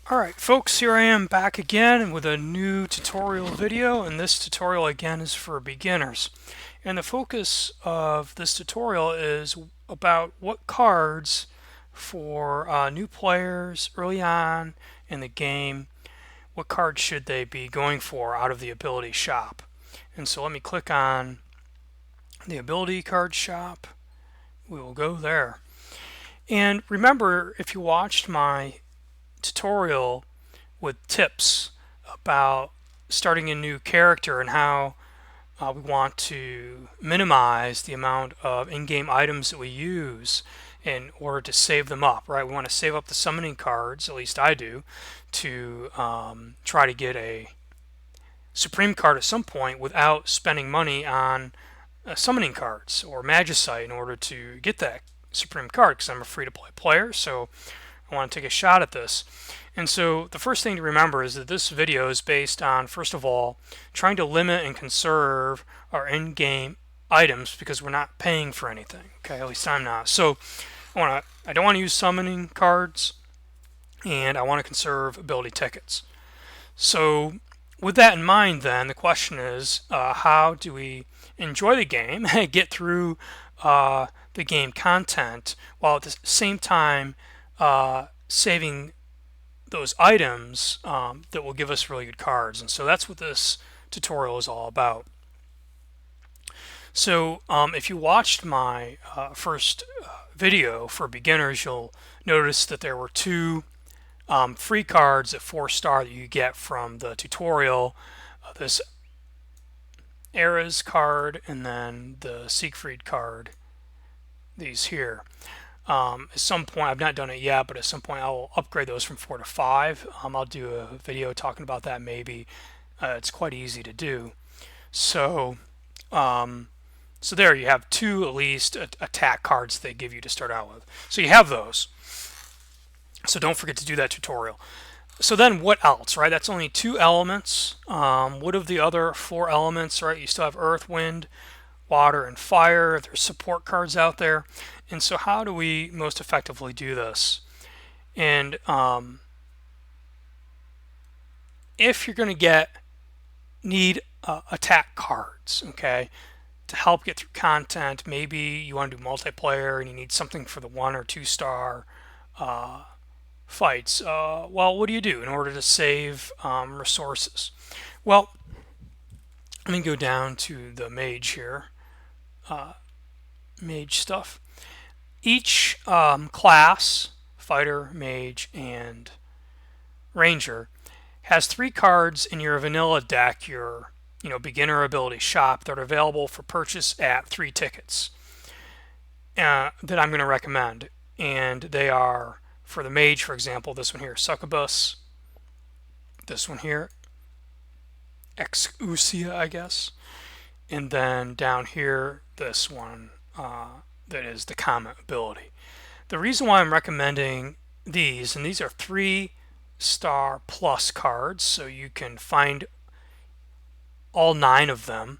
Alright folks, here I am back again with a new tutorial video, and this tutorial again is for beginners. And the focus of this tutorial is about what cards for new players early on in the game, what cards should they be going for out of the ability shop. And so let me click on the ability card shop. We will go there. And remember, if you watched my tutorial with tips about starting a new character and how we want to minimize the amount of in-game items that we use in order to save them up, right? We want to save up the summoning cards, at least I do, to try to get a supreme card at some point without spending money on summoning cards or magicite in order to get that supreme card, because I'm a free-to-play player, so I want to take a shot at this. And so the first thing to remember is that this video is based on, first of all, trying to limit and conserve our in-game items because we're not paying for anything. Okay, at least I'm not. So I don't want to use summoning cards, and I want to conserve ability tickets. So with that in mind, then the question is, how do we enjoy the game and get through the game content while at the same time saving those items that will give us really good cards? And so that's what this tutorial is all about. So if you watched my first video for beginners, you'll notice that there were two free cards at 4-star that you get from the tutorial. This Eras card and then the Siegfried card, these here. At some point, I've not done it yet, but at some point I'll upgrade those from 4 to 5. I'll do a video talking about that maybe. It's quite easy to do. So so there you have two at least attack cards they give you to start out with. So you have those. So don't forget to do that tutorial. So then what else, right? That's only 2 elements. What of the other 4 elements, right? You still have earth, wind, water, and fire. There's support cards out there. And so how do we most effectively do this? And if you're going to need attack cards, okay, to help get through content, maybe you want to do multiplayer and you need something for the 1 or 2-star fights. Well, what do you do in order to save resources? Well, let me go down to the mage here. Mage stuff. Each class, fighter, mage, and ranger, has 3 cards in your vanilla deck, your beginner ability shop, that are available for purchase at 3 tickets that I'm going to recommend. And they are, for the mage, for example, this one here, Succubus. This one here, Exousia, I guess. And then down here, this one that is the Comet ability. The reason why I'm recommending these, and these are 3-star plus cards, so you can find all 9 of them,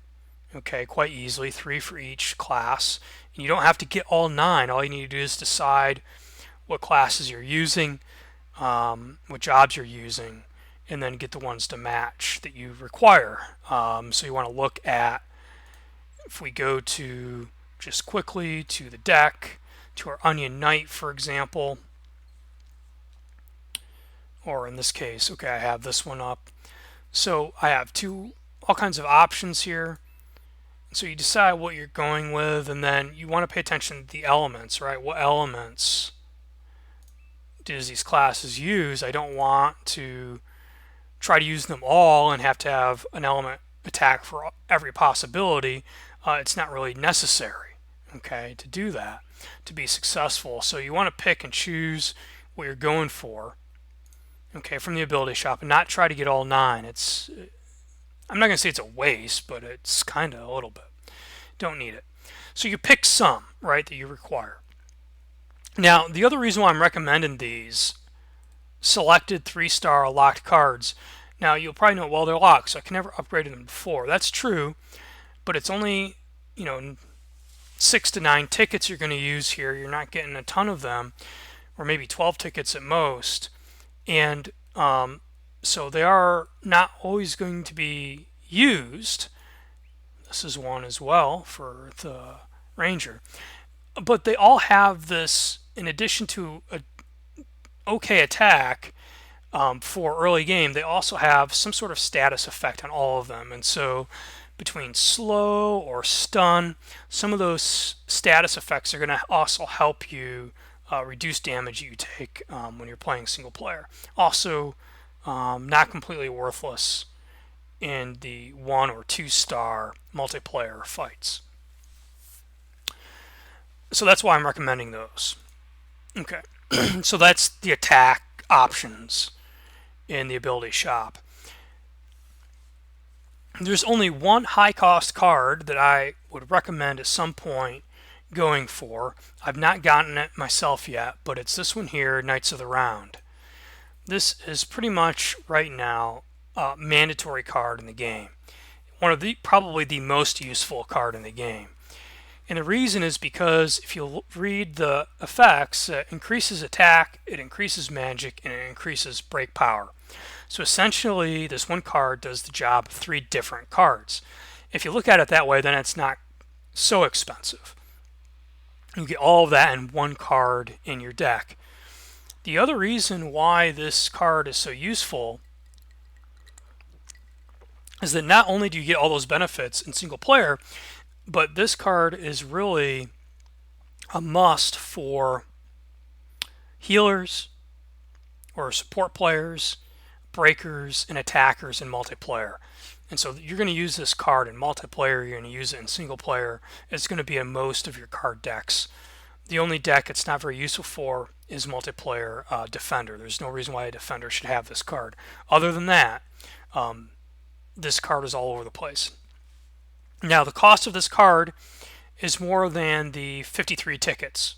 okay, quite easily, 3 for each class. And you don't have to get all 9. All you need to do is decide what classes you're using, what jobs you're using, and then get the ones to match that you require. So you want to look at, if we go to just quickly to the deck, to our Onion Knight, for example, or in this case, okay, I have this one up. So I have all kinds of options here. So you decide what you're going with, and then you want to pay attention to the elements, right? What elements does these classes use? I don't want to try to use them all and have to have an element attack for every possibility. It's not really necessary, okay, to do that, to be successful. So you want to pick and choose what you're going for, okay, from the ability shop, and not try to get all 9. I'm not going to say it's a waste, but it's kind of a little bit. Don't need it. So you pick some, right, that you require. Now, the other reason why I'm recommending these selected 3-star locked cards, now you'll probably know, well, they're locked, so I can never upgrade them before. That's true, but it's only 6 to 9 tickets you're going to use here. You're not getting a ton of them, or maybe 12 tickets at most. And So they are not always going to be used. This is one as well for the Ranger. But they all have this, in addition to a okay attack, for early game, they also have some sort of status effect on all of them. And so between slow or stun, some of those status effects are going to also help you reduce damage you take when you're playing single player. Also, not completely worthless in the 1 or 2 star multiplayer fights. So that's why I'm recommending those. Okay, so that's the attack options in the ability shop. There's only one high cost card that I would recommend at some point going for. I've not gotten it myself yet, but it's this one here, Knights of the Round. This is pretty much right now a mandatory card in the game. One of the probably the most useful card in the game. And the reason is because if you read the effects, it increases attack, it increases magic, and it increases break power. So essentially, this one card does the job of 3 different cards. If you look at it that way, then it's not so expensive. You get all of that in one card in your deck. The other reason why this card is so useful is that not only do you get all those benefits in single player, but this card is really a must for healers or support players, breakers, and attackers in multiplayer. And so you're going to use this card in multiplayer, you're going to use it in single player. It's going to be in most of your card decks. The only deck it's not very useful for is multiplayer Defender. There's no reason why a Defender should have this card. Other than that, this card is all over the place. Now, the cost of this card is more than the 53 tickets.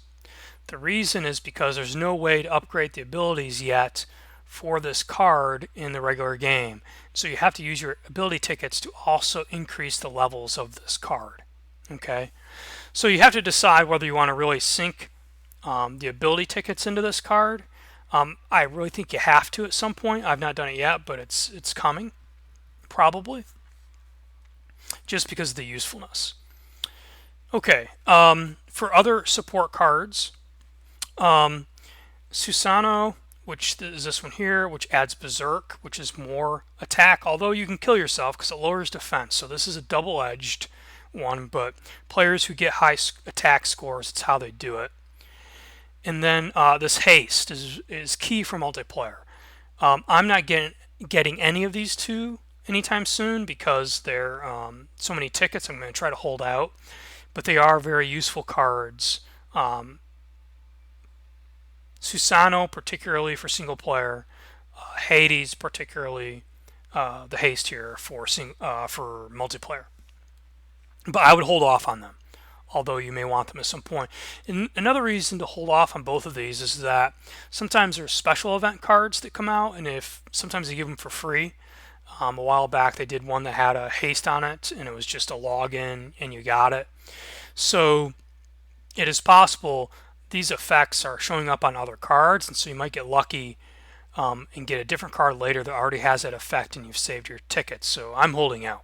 The reason is because there's no way to upgrade the abilities yet for this card in the regular game. So you have to use your ability tickets to also increase the levels of this card. Okay, so you have to decide whether you want to really sink the ability tickets into this card. I really think you have to at some point. I've not done it yet, but it's coming, probably, just because of the usefulness. Okay, for other support cards, Susano, which is this one here, which adds Berserk, which is more attack, although you can kill yourself because it lowers defense. So this is a double-edged one, but players who get high attack scores, it's how they do it. And then this haste is key for multiplayer. I'm not getting any of these two anytime soon because they're so many tickets. I'm going to try to hold out, but they are very useful cards. Susano, particularly for single player, Hades, particularly the haste here for multiplayer. But I would hold off on them, although you may want them at some point. And another reason to hold off on both of these is that sometimes there's special event cards that come out, and sometimes they give them for free. A while back they did one that had a haste on it, and it was just a login, and you got it. So it is possible these effects are showing up on other cards, and so you might get lucky and get a different card later that already has that effect, and you've saved your tickets. So I'm holding out.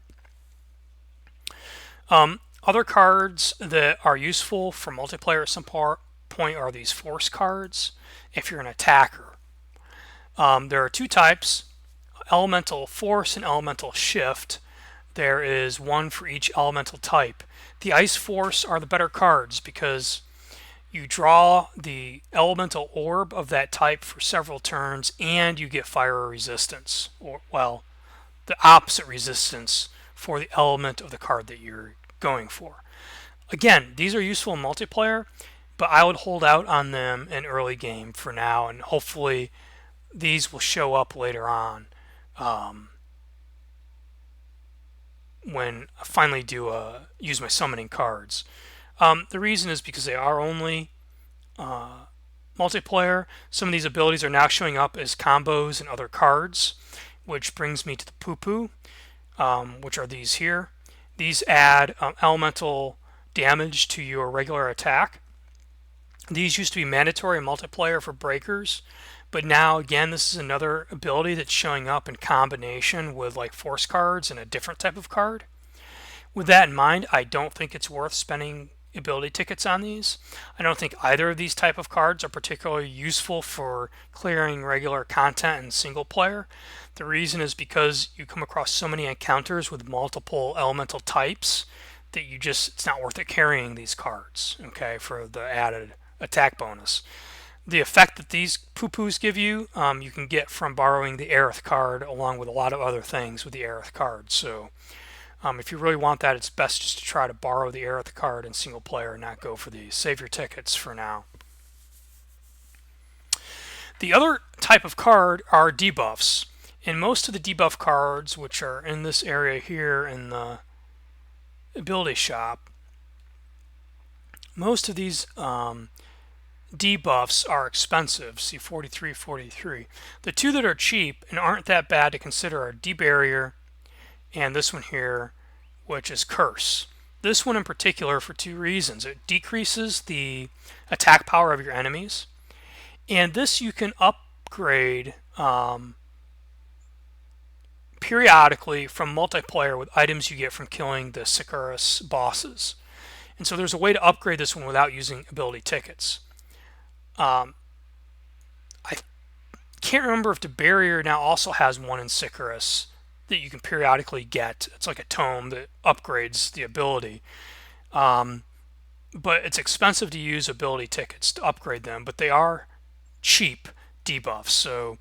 Other cards that are useful for multiplayer at some point are these force cards if you're an attacker. There are 2 types, elemental force and elemental shift. There is one for each elemental type. The ice force are the better cards because you draw the elemental orb of that type for several turns and you get fire resistance, or well, the opposite resistance for the element of the card that you're going for. Again, these are useful in multiplayer, but I would hold out on them in early game for now, and hopefully these will show up later on when I finally do use my summoning cards. The reason is because they are only multiplayer. Some of these abilities are now showing up as combos and other cards, which brings me to the poo-poo, which are these here. These add elemental damage to your regular attack. These used to be mandatory in multiplayer for breakers, but now again this is another ability that's showing up in combination with like force cards and a different type of card. With that in mind, I don't think it's worth spending ability tickets on these. I don't think either of these type of cards are particularly useful for clearing regular content in single player. The reason is because you come across so many encounters with multiple elemental types that it's not worth it carrying these cards, okay, for the added attack bonus. The effect that these poo-poos give you, you can get from borrowing the Aerith card along with a lot of other things with the Aerith card. So if you really want that, it's best just to try to borrow the Aerith card in single player and not go for these. Save your tickets for now. The other type of card are debuffs. And most of the debuff cards, which are in this area here in the ability shop, most of these debuffs are expensive. See 43, 43. The two that are cheap and aren't that bad to consider are Debarrier and this one here, which is Curse. This one in particular for two reasons. It decreases the attack power of your enemies, and this you can upgrade periodically from multiplayer with items you get from killing the Sicarus bosses. And so there's a way to upgrade this one without using ability tickets. I can't remember if Debarrier now also has one in Sicarus that you can periodically get. It's like a tome that upgrades the ability. But it's expensive to use ability tickets to upgrade them, but they are cheap debuffs. So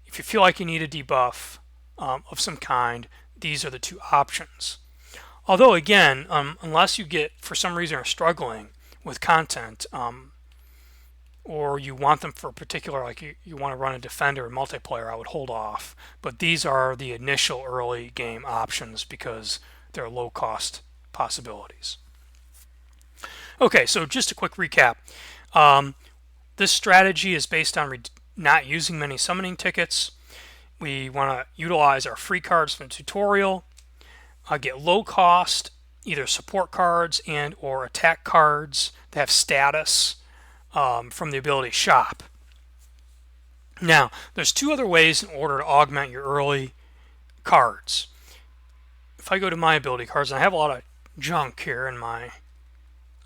if you feel like you need a debuff of some kind, these are the two options. Although again, unless you get, for some reason, are struggling with content, or you want them for a particular, like you want to run a defender or multiplayer, I would hold off. But these are the initial early game options because they're low cost possibilities. Okay, so just a quick recap. This strategy is based on not using many summoning tickets. We want to utilize our free cards from the tutorial, get low cost either support cards and or attack cards that have status from the ability shop. Now, there's two other ways in order to augment your early cards. If I go to my ability cards, and I have a lot of junk here in my,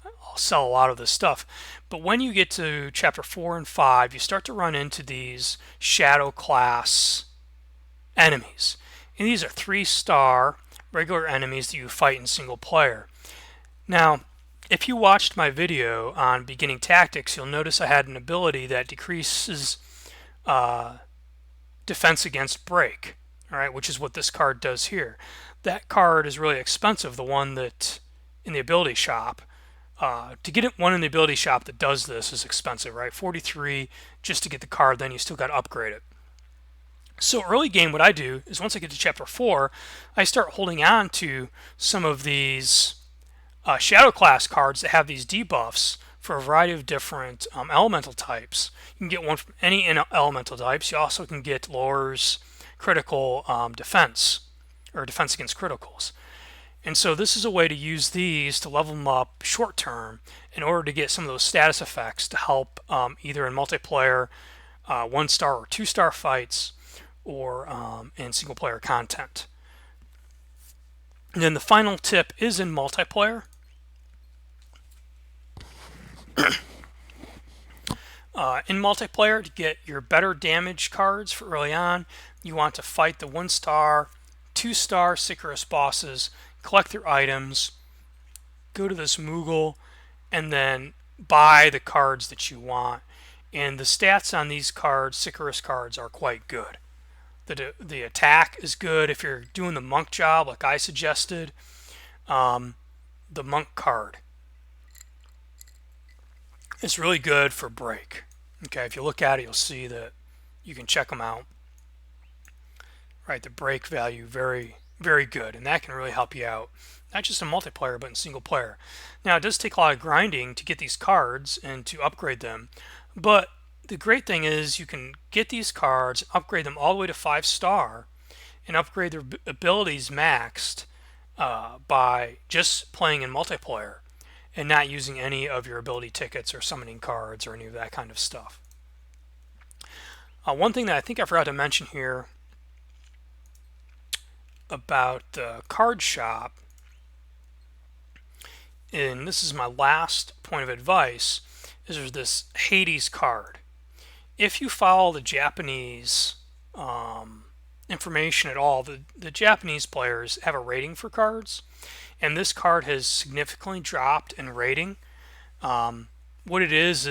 I'll sell a lot of this stuff, but when you get to chapter 4 and 5, you start to run into these shadow class enemies. And these are 3-star regular enemies that you fight in single player. Now, if you watched my video on beginning tactics, you'll notice I had an ability that decreases defense against break, all right, which is what this card does here. That card is really expensive, the one that in the ability shop. To get one in the ability shop that does this is expensive, right? 43 just to get the card, then you still got to upgrade it. So early game, what I do is once I get to chapter 4, I start holding on to some of these shadow class cards that have these debuffs for a variety of different elemental types. You can get one from any elemental types. You also can get lowers critical defense or defense against criticals. And so this is a way to use these to level them up short term in order to get some of those status effects to help either in multiplayer 1-star or 2-star fights or in single player content. And then the final tip is in multiplayer. In multiplayer, to get your better damage cards for early on, you want to fight the 1-star, 2-star Sicarus bosses, collect their items, go to this Moogle, and then buy the cards that you want. And the stats on these cards, Sicarus cards, are quite good. The attack is good if you're doing the monk job like I suggested. The monk card is really good for break. Okay, if you look at it, you'll see that you can check them out. Right, the break value, very, very good, and that can really help you out, not just in multiplayer, but in single player. Now, it does take a lot of grinding to get these cards and to upgrade them, but the great thing is you can get these cards, upgrade them all the way to 5-star, and upgrade their abilities maxed by just playing in multiplayer. and not using any of your ability tickets or summoning cards or any of that kind of stuff. One thing that I think I forgot to mention here about the card shop, and this is my last point of advice, is there's this Hades card. If you follow the Japanese information at all, the Japanese players have a rating for cards, and this card has significantly dropped in rating. What it is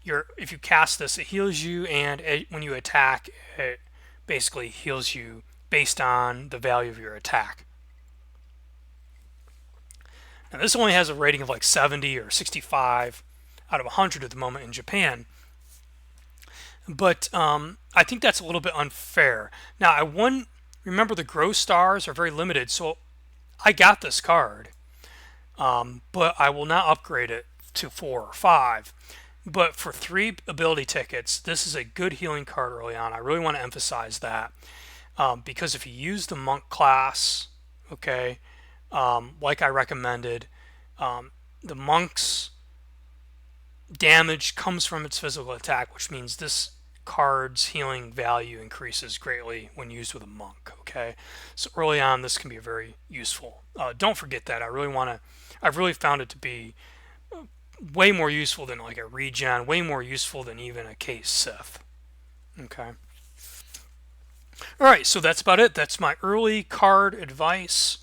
if you cast this, it heals you, and when you attack, it basically heals you based on the value of your attack. Now this only has a rating of like 70 or 65 out of 100 at the moment in Japan, but I think that's a little bit unfair. Now remember the grow stars are very limited, so I got this card, but I will not upgrade it to 4 or 5. But for 3 ability tickets, this is a good healing card early on. I really want to emphasize that, because if you use the monk class, okay, like I recommended, the monk's damage comes from its physical attack, which means this card's healing value increases greatly when used with a monk. Okay, so early on this can be very useful. Don't forget that. I've really found it to be way more useful than like a regen, way more useful than even a case Sith. Okay. All right, so that's about it. That's my early card advice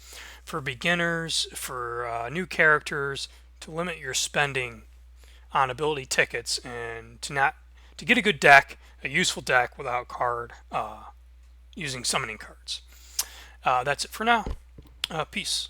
for beginners, for new characters, to limit your spending on ability tickets and to get a good deck, a useful deck without using summoning cards. That's it for now. Peace.